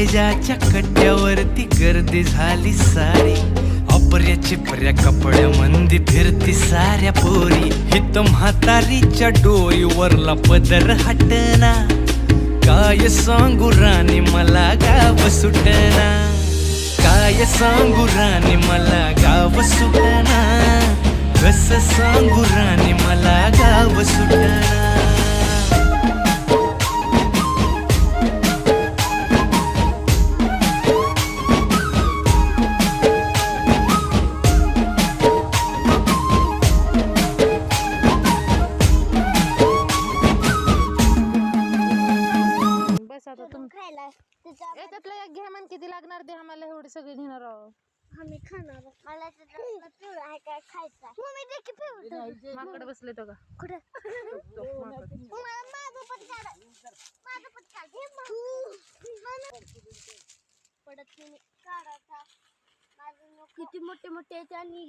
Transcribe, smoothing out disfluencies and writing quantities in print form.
स्टेजाच्या कट्ट्यावरती गर्दी झाली सारी, अपर्या चिपऱ्या कपड्यामंदी फिरती साऱ्या पोरी. हित म्हातारीच्या डोईवरला पदर हटना, काय सांगू राणी मला गाव सुटना. काय सांगू राणी मला गाव सुटना, कस सांगू राणी मला गाव सुटना. बस आता तुम त्यातलं एक घ्या म्हण, किती लागणार ते आम्हाला एवढी सगळी घेणार आहोत. आम्ही खाणार. मला पिवळं आहे काय खायचा. मम्मी दे की पिवळं. माकड बसले तो का कुठे? माझं पण काढ. माझं पण काढ. पडत नाही काढायचा. माझं किती मोठे मोठे आणि